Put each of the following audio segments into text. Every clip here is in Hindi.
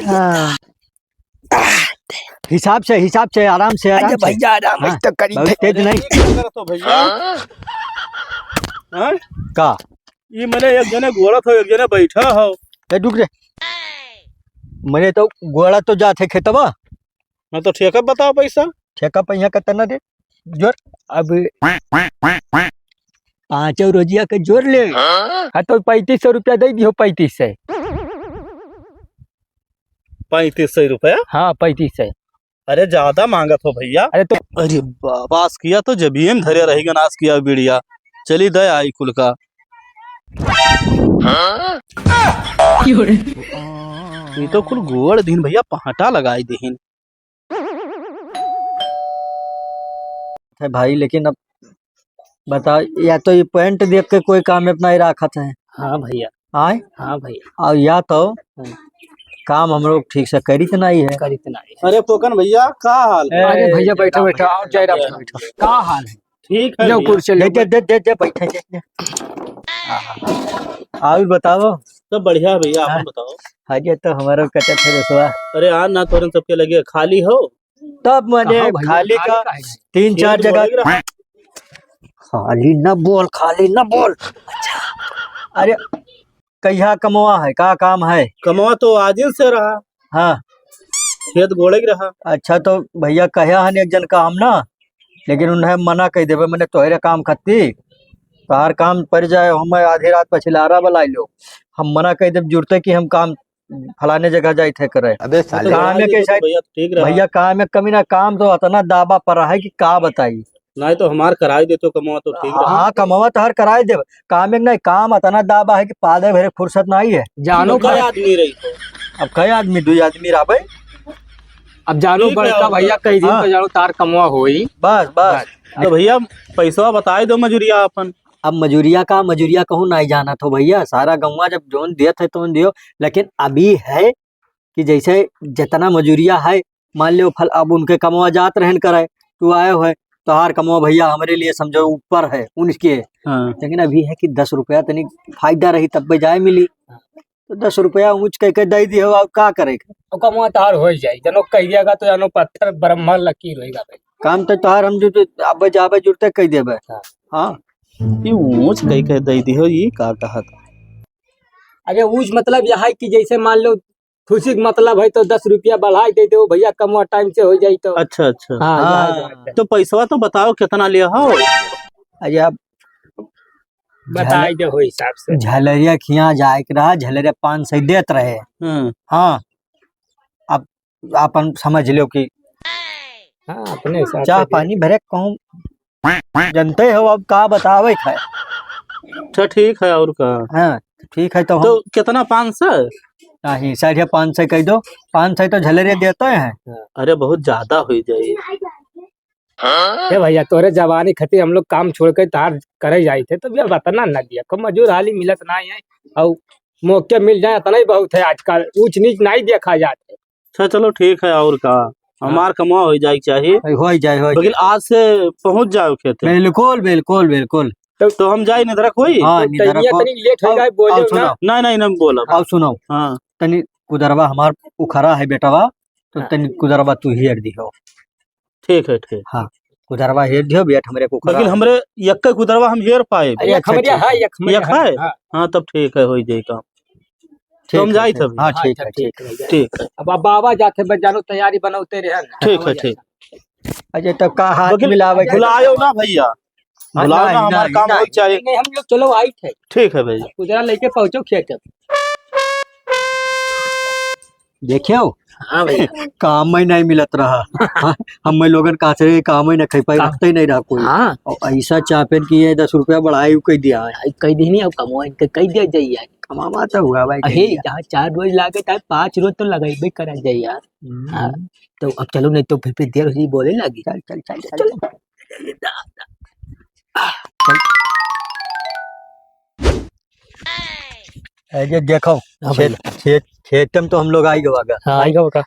हाँ। हिसाब से आराम से भैया आराम हाँ, तो करी बहुत तेज नहीं तो भैया हाँ? का ये मैंने एक जने घोड़ा था एक जने बैठा हो। ए रुक रे मैंने तो गोड़ा तो जाते खेतवा मैं तो ठेका बताओ पैसा ठेका पैसा कितना दे जोर अब 5 रोजिया के जोर ले हाँ तो 3500 रुपया दे दियो 3500 3500 रुपया। हाँ 3500 अरे ज्यादा मांगा तो भैया। अरे तो अरे बास किया तो जबीम धरे रहेगा नाश किया बिड़िया चली दे आई कुल का। ये तो कुल गोड़ दिन भैया पहाटा लगाई दीन है भाई लेकिन अब बता या तो ये पॉइंट देख के कोई काम अपना ही रखा है हाँ भैया आए हाँ भैया और या तो काम हम लोग ठीक से करी तो नहीं है करी तो नहीं। अरे पोकन भैया का हाल है? अरे भैया बैठो बैठो आओ जय राम बैठो का हाल है ठीक है लो भैया। कुर्सी दे ले दे दे दे बैठे दे और बताओ सब बढ़िया भैया आप बताओ। हाजे तो हमारा कटे थे रसवा अरे आज ना तोरन सबके लगे खाली हो तब मैंने खाली का 3-4 जगह खाली न बोल खाली न बोल अच्छा अरे कहिया कमवा है का काम है कमवा तो आजिल से रहा हाँ खेत गोड़े ही रहा। अच्छा तो भैया कहिया हन एक जन काम ना लेकिन उन्हें मना कह देवे मैंने तोहरे काम खत्ती तोहार काम पड़ जाए हम आधी रात पछिलारा बला लो हम मना कह देव जुड़ते कि हम काम फलाने जगह जाए थे करे अबे तो काम में कैसा भैया ठीक रहा भैया काम में कमी ना काम तो इतना दावा पर है कि का बताई नहीं तो हमार कराई दे तो कमवा तो ठीक रहा। हाँ कमावा तो हर कराए देव काम में नहीं काम इतना दावा है कि पादे भरे फुर्सत नहीं है जानो कई आदमी रही हो। अब कई आदमी 2 आदमी रहे अब जानो ठीक है, बड़का अब भैया कई दिन हाँ। तो जानो तार कमवा होई बस तो भैया पैसा बताए दो मजूरिया अपन। अब मजूरिया कहूँ नहीं जाना तो भैया सारा गौवा जब जोन दिया था तो दियो लेकिन अभी है कि जैसे जितना मजूरिया है मान लो फल अब उनके कमवा जात रहन करे तू आए हो तो हार कमवा भैया हमारे लिए समझो ऊपर है उनके हाँ। लेकिन अभी है कि 10 रुपया तनिक फायदा रही तब बजाय मिली तो 10 रुपया ऊँच कह के दे दियो अब का करेगा और कमवा तार हो जाए जनो कह दियागा तो जानो पत्थर ब्रह्मा लकीर होएगा भाई काम तो तार हम जो अब जाबे जुड़ते कह देबे हाँ ये ऊंच कई कह दे दी हो ये का कहा था। अरे ऊँच मतलब यह है कि जैसे मान लो खुशी का मतलब है तो 10 रुपया बढ़ा दे दो भैया कमवा टाइम से हो जाए तो अच्छा अच्छा हाँ, हाँ। यह बात है। तो पैसा तो बताओ कितना लिया हो। अरे अब बताई दे हो हिसाब से झलरिया खिया जाए के रहा झलरिया 500 देत रहे हाँ। हाँ अब अपन समझ लो कि हाँ अपने हिसाब चाह से पानी भरे कहूँ जनते हो अब का बतावे है अच्छा ठीक है और का हाँ ठीक है तो हम तो कितना 500। नहीं 550 कह दो 500 तो झलरिया देते हैं अरे बहुत ज्यादा हो जाए। ए भैया तोरे जवानी खातिर हम लोग काम छोड़ के तार करे जाए थे तो भैया बतना न दिया कम मजूर हाली मिलत नहीं है और मौके मिल जाए इतना ही बहुत है आजकल ऊंच नीच नहीं देखा जाते। अच्छा चलो ठीक है और का हमार कमा हो जाए चाहिए हो जाए लेकिन आज से पहुंच जाओ खेत बिल्कुल बिल्कुल बिल्कुल तो हम जाए नहीं रख हुई। हाँ तो तनिया तनी लेट हो जाए बोले ना सुनो नहीं नहीं बोला अब सुनो हाँ तनी कुदरवा हमार उखरा है बेटवा तो तनी कुदरवा तू हेर दियो ठीक है ठीक। हाँ कुदरवा हेर दियो बेट हमरे को लेकिन हमरे यक्का कुदरवा हम हेर पाए अरे खबरिया है एक यक है हाँ तब ठीक है हो जाए काम तो हम जाए तब। हाँ ठीक है ठीक है अब बाबा जाते बस जानो तैयारी बनाते रहे ठीक है ठीक। अजय तब का हाथ मिलावे के बुलायो ना भैया बुलाओ ना हमारा काम हो चाहिए। नहीं हम लोग चलो आई थे ठीक है भैया कुदरा लेके पहुंचो खेत देखियो हाँ भैया काम ही नहीं मिलत रहा हाँ, हम लोगन का से काम ही नहीं खाई पाई रखते ही नहीं रहा कोई हाँ और ऐसा चापेन की है 10 रुपया बढ़ाई कह दिया है कई दिन अब कमो कई दिया जाइए कमावा तो हुआ भाई अहे जहाँ 4 रोज लागे था 5 रोज तो लगाई करे जाइए यार हाँ तो अब चलो नहीं तो फिर देर हो बोले लगी चल चल चल चल अजय देखो खेत में तो हम लोग आई गवागा हाँ आएगा बका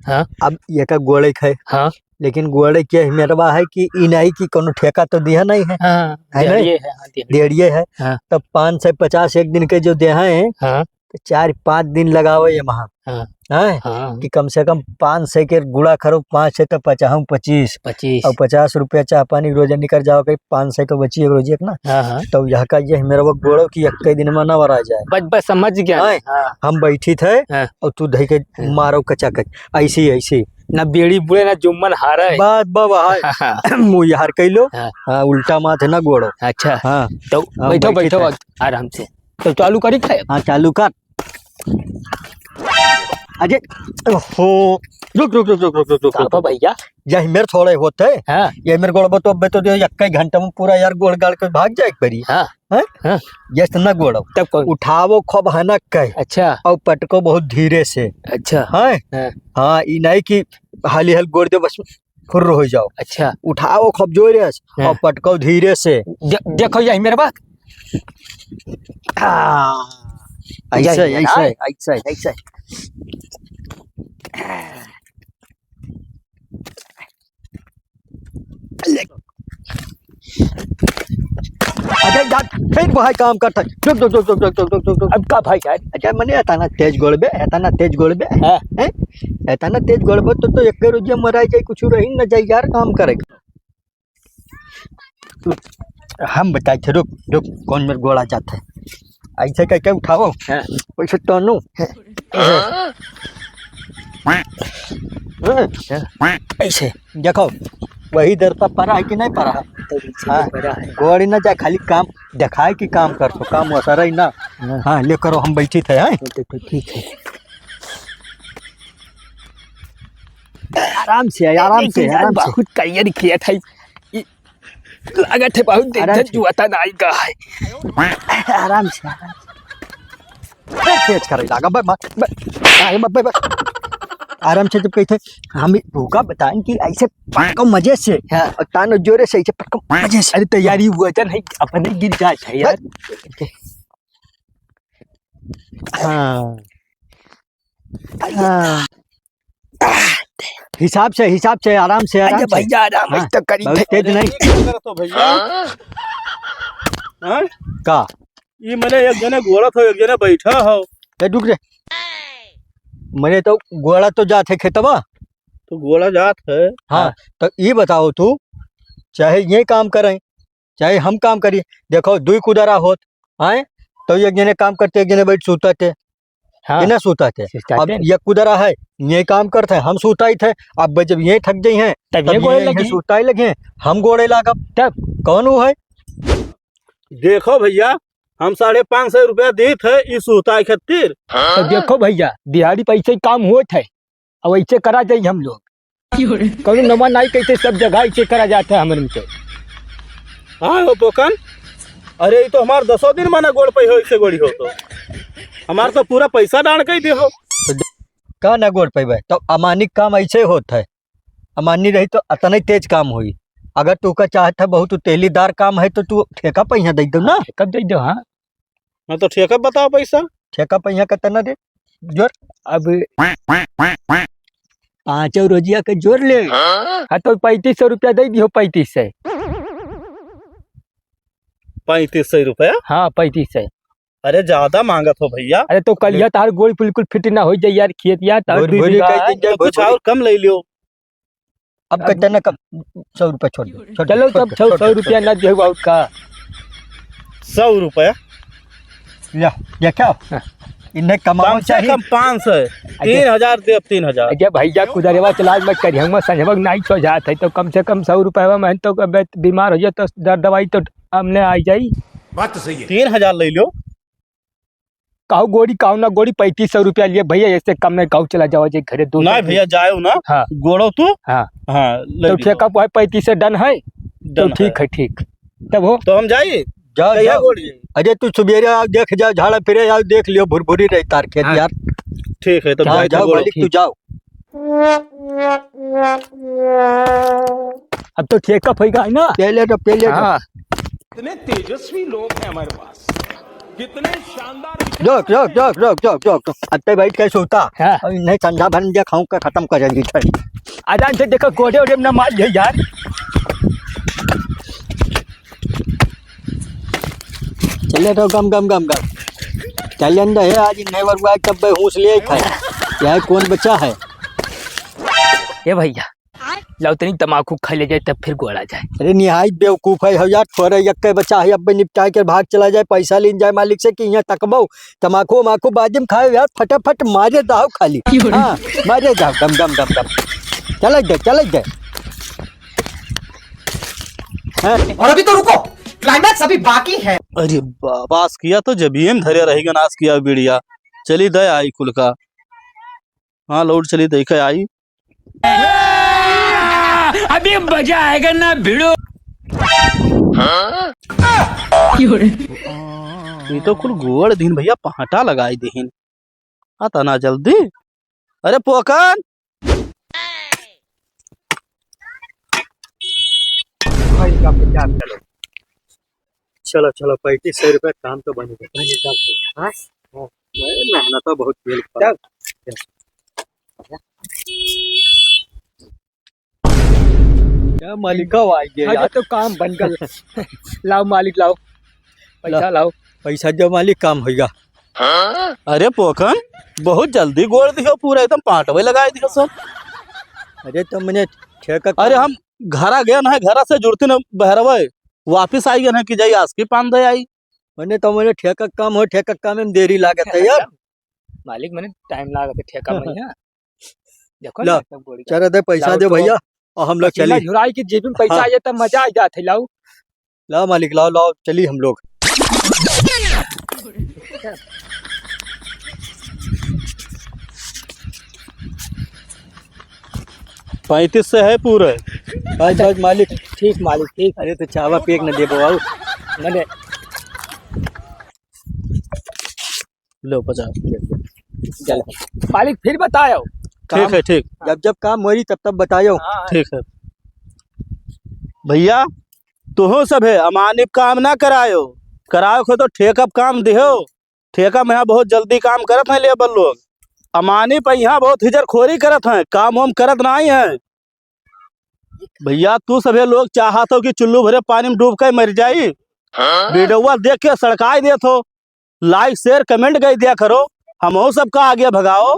हाँ अब ये का गोड़े है हाँ लेकिन गोड़े के मेरवा है कि ई नहीं कि कोनो ठेका तो दिया नहीं है हाँ है ना? ये है हाँ डेढ़िए है हाँ। तब 550 एक दिन के जो दे हैं हाँ तो 4-5 दिन लगाओ ये वहाँ हाँ हैं हाँ कि कम से कम 500 के गुड़ा खरो 5 से तो 25 25 और 50 रुपया चाह पानी रोज निकल जाओ कहीं 500 तो बची है रोज एक ना। हाँ हाँ तो यह का ये मेरा वो गोड़ो की एक दिन में ना आ जाए। बस बस समझ गया हाँ। हाँ हम बैठी थे हाँ। और तू धई के मारो कचा कच ऐसी ऐसी ना बेड़ी बुड़े ना जुम्मन हारे बात बाबा हाँ, मुँह यार कैलो। हाँ। हाँ उल्टा माथे ना गोड़ो। अच्छा हाँ तो हाँ, बैठो बैठी बैठो थे। आराम से तो चालू करी खाए हाँ चालू कर। अजय हो रुक रुक रुक रुक रुक रुक रुक पापा भैया यही मेरे थोड़े होते हाँ ये मेरे गोड़ तो अब तो दे एक घंटा में पूरा यार गोड़ गाड़ के भाग जाए परी। हाँ हैं हाँ ये तो ना गोड़ो तब कौन उठावो खूब हनक के अच्छा और पटको बहुत धीरे से। अच्छा हाँ हाँ हाँ ई नहीं कि हाली हल गोड़ दे बस फुर्र हो जाओ। अच्छा उठाओ खूब जोरे से हाँ। और पटको धीरे से। देखो यही मेरे बात ऐसे यही है, ऐसे ऐसे ऐसे अजय जा फिर भाई काम करता रुक रुक रुक रुक रुक रुक रुक रुक। अब का भाई यार अजय मने आता ना तेज गोड़बे आता ना तेज गोड़बे हाँ हैं आता ना तेज गोड़बे तो एक रोज मराई जाए कुछ रही न जाए यार काम करे। हम बताए थे रुक रुक कौन मेरे गोड़ा जाता है ऐसे कह के उठाओ हाँ वैसे टोनू ऐसे देखो वही दर पर पड़ा है कि नहीं पड़ा है। हाँ गोड़ी ना जाए खाली काम दिखाए कि काम कर तो काम असर ही ना। हाँ ले करो हम बैठी थे। हैं तो ठीक है आराम से आराम से आराम से बहुत करियर किया था लागत है बहुत आराम दिन से। जुआता नहीं का है आराम से तेज करे लागा आराम से जब कहते हम भूखा बताएं कि ऐसे पटको मजे से और तान जोरे से ऐसे पटको मजे से। अरे तैयारी हुआ था नहीं अपने गिर जाता है यार हाँ हाँ हिसाब से आराम से अरे आराम से। भैया आराम हाँ, तो करी बहुत तेज नहीं तो भैया हाँ का ये मैंने एक जने गोड़ा था एक जने बैठा हो ए रुक रे मैंने तो गोड़ा तो जाते खेतवा। तो गोड़ा जात है हाँ तो ये बताओ तू चाहे ये काम करें चाहे हम काम करिए देखो दुई कुदरा होत आए तो एक जने काम करते एक जने बैठ सूता थे हाँ ना सूता थे। अब ये कुदरा है ये काम करते हैं हम सूता ही थे। अब जब ये थक गई हैं तब ये गोड़े लगी सूता ही लगे हम गोड़े लागा तब कौन वो है। देखो भैया हम 550 रुपया दी थे इस सूता खातिर। तो देखो भैया दिहाड़ी पैसे ही काम हुए थे और ऐसे करा जाए हम लोग कौन नवा नहीं कहते सब जगह ऐसे करा जाता है हमारे में। हाँ हो पोकन अरे ये तो हमार 10 दिन माना गोड़ पे हो ऐसे गोड़ी हो तो हमार तो पूरा पैसा डाल के ही दे हो। का ना गोड़ पे तो अमानिक काम ऐसे होता है। अमानी रही तो अतना ही तेज काम हुई। अगर तू का चाहता है बहुत तेलीदार काम है तो तू ठेका पैसा दे दो ना। कब दे दो हाँ मैं तो ठेका बताओ पैसा ठेका पैसा कितना दे जोर अब 5 रोजिया के जोर ले। हाँ तो 3500 रुपया दे दियो 3500 3500 रुपया। हाँ 3500 अरे ज्यादा मांगत हो भैया। अरे तो कल यार तार गोल बिल्कुल फिट ना हो जाए यार खेत यार तार भोरी- दू भोरी बीघा कह है। दीजिए, तो कुछ भोरी- और कम ले लियो। अब कितना कम 100 रुपया छोड़ दो छोड़ दो, चलो छोड़ तब दो, 100 छोड़ दो, रुपया ना दे बहुत का 100 रुपया ले ये क्या इन्हें कमाओ कम से चाहिए। कम 500 3000 दे 3000। अजय भैया कुदरवा चलाज मत करिए हम संजवक नहीं सो जात है तो कम से कम 100 रुपया में तो अब बीमार हो जाए तो दवाई तो हमने आई जाई। बात तो सही है। 3000 ले लियो। काहू गोड़ी काहू ना गोड़ी 3500 रुपया लिए भैया ऐसे कम में काहू चला जाओ जे घरे दो ना भैया जाओ ना हाँ गोड़ो तू। हाँ हाँ ले तो लियो। ठेका पे 3500 डन है तो डन ठीक है ठीक तब हो तो हम जाइए जाओ कहिया जाओ गोड़ जाइए? अजय तू सुबेरे आओ देख जाओ झाड़ा फिरे आओ देख लियो भुरभुरी रही तार खेत हाँ। यार। ठीक है तो जाओ जाए जाओ गोड़ो। मालिक तू जाओ। अब तो ठेका फैगा है ना पहले तो हाँ कितने तेजस्वी लोग हैं हमारे पास, कितने शानदार। Joke joke joke joke joke joke अत्ते बैठ के सोता हाँ। और नहीं ठंडा भन जा खाऊं का खत्म करेंगी छड़ी। आराम से देखो कोड़े ओड़े में ना मार जाए यार। चले तो गम गम गम गम चलन दे आज नहीं बरबाद तब हूस ले खाए। यह कौन बच्चा है? ए भैया लाओ तनी तमाकू खा ले जाए तब फिर गोड़ा जाए। अरे निहायत बेवकूफ है हो यार, थोड़ा यक्के बच्चा है, अब निपटा के भाग चला जाए, पैसा लीन जाए मालिक से कि यहाँ तकबो तमाकू माकू बाजिम खाए यार, फटाफट मारे दाओ खाली। हाँ मारे जाओ दम दम दम दम, चल दे। और अभी तो रुको, क्लाइमैक्स अभी बाकी है। अरे बास किया तो जब ही धरे रहेगा, नाश किया बीड़िया। चली दे आई कुल का। हाँ लौट चली देखे आई। अभी मजा आएगा ना भिड़ो। ये तो कुल गोड़ दिन भैया पहाटा लगाई दीन। आता ना जल्दी। अरे पोकन चलो 3500 रुपए काम तो बनेगा। मेहनत तो बहुत तेल क्या मालिका आई गया यार, तो काम बन गया। लाओ मालिक लाओ पैसा लाओ। पैसा जो मालिक काम होगा। अरे पोकन बहुत जल्दी गोड़ दियो, पूरा एकदम पाटवे लगाए दियो सब। अरे तो मैंने ठेका, अरे हम घरा गए ना, घरा से जुड़ते न बहरवे वापिस आई गए ना कि जाई आज की 5 दे आई। मैंने ठेका काम हो, ठेका काम में देरी लागत है यार। मालिक मैंने टाइम लगा ठेका में ना। देखो ला, ना सब गोड़ी का। चलो दे पैसा लाओ दे तो। भैया और हम लोग पसीना चली। झुराई की जेब में पैसा हाँ। आ जाए तब मजा आ जाता है। लाओ लाओ मालिक लाओ चली हम लोग। पैंतीस से है पूरे। आज मालिक। ठीक मालिक ठीक। अरे तो चावा पेक न दे बाबू। मैंने लो 50। चल मालिक फिर बताओ। ठीक है ठीक। जब काम हो रही तब बतायो। हाँ, ठीक है भैया, तुहो सब है अमानिब काम ना करायो, करायो को तो ठेकअप काम दिहो। ठेका में यहाँ बहुत जल्दी काम करत हैं लेबर लोग। अमानी पे यहाँ बहुत हिजरखोरी करत हैं, काम वाम करत नहीं है। भैया तू सभी लोग चाहत हो कि चुल्लू भरे पानी में डूब कर मर जाई। वीडियोवा देख के सड़काई देत हो, लाइक शेयर कमेंट गई दिया करो, हम सबका आगे भगाओ।